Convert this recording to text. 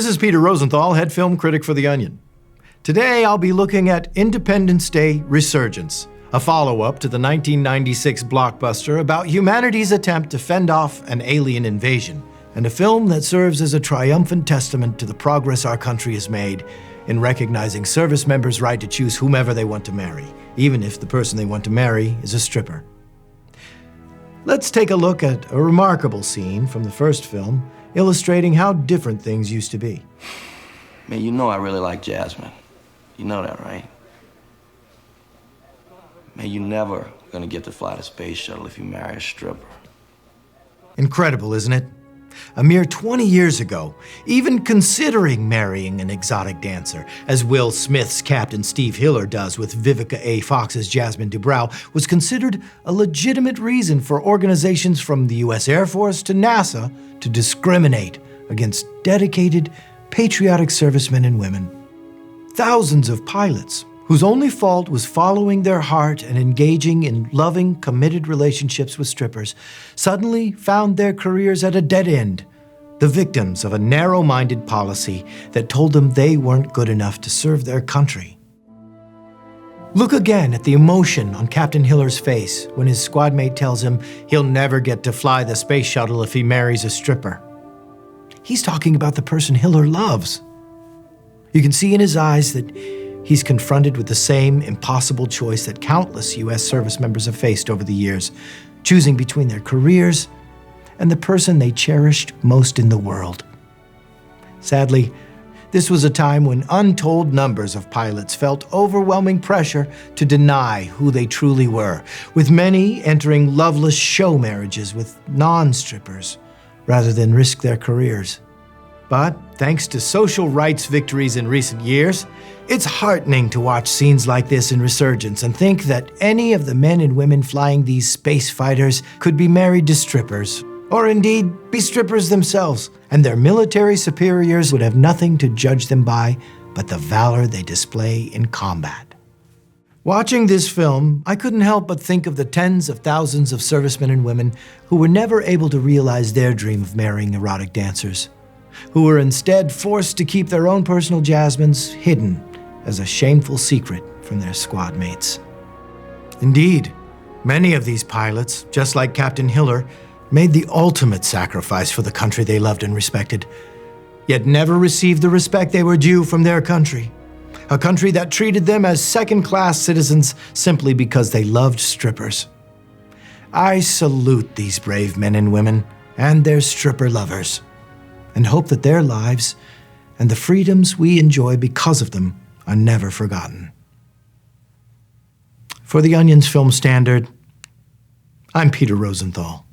This is Peter Rosenthal, head film critic for The Onion. Today I'll be looking at Independence Day: Resurgence, a follow-up to the 1996 blockbuster about humanity's attempt to fend off an alien invasion, and a film that serves as a triumphant testament to the progress our country has made in recognizing service members' right to choose whomever they want to marry, even if the person they want to marry is a stripper. Let's take a look at a remarkable scene from the first film, illustrating how different things used to be. Man, you know I really like Jasmine. You know that, right? Man, you're never gonna get to fly the space shuttle if you marry a stripper. Incredible, isn't it? A mere 20 years ago, even considering marrying an exotic dancer, as Will Smith's Captain Steve Hiller does with Vivica A. Fox's Jasmine Dubrow, was considered a legitimate reason for organizations from the U.S. Air Force to NASA to discriminate against dedicated, patriotic servicemen and women. Thousands of pilots, whose only fault was following their heart and engaging in loving, committed relationships with strippers, suddenly found their careers at a dead end, the victims of a narrow-minded policy that told them they weren't good enough to serve their country. Look again at the emotion on Captain Hiller's face when his squadmate tells him he'll never get to fly the space shuttle if he marries a stripper. He's talking about the person Hiller loves. You can see in his eyes that he's confronted with the same impossible choice that countless U.S. service members have faced over the years, choosing between their careers and the person they cherished most in the world. Sadly, this was a time when untold numbers of pilots felt overwhelming pressure to deny who they truly were, with many entering loveless show marriages with non-strippers rather than risk their careers. But thanks to social rights victories in recent years, it's heartening to watch scenes like this in Resurgence and think that any of the men and women flying these space fighters could be married to strippers, or indeed be strippers themselves, and their military superiors would have nothing to judge them by but the valor they display in combat. Watching this film, I couldn't help but think of the tens of thousands of servicemen and women who were never able to realize their dream of marrying erotic dancers, who were instead forced to keep their own personal Jasmines hidden as a shameful secret from their squad mates. Indeed, many of these pilots, just like Captain Hiller, made the ultimate sacrifice for the country they loved and respected, yet never received the respect they were due from their country, a country that treated them as second-class citizens simply because they loved strippers. I salute these brave men and women and their stripper lovers, and hope that their lives and the freedoms we enjoy because of them are never forgotten. For The Onion's Film Standard, I'm Peter Rosenthal.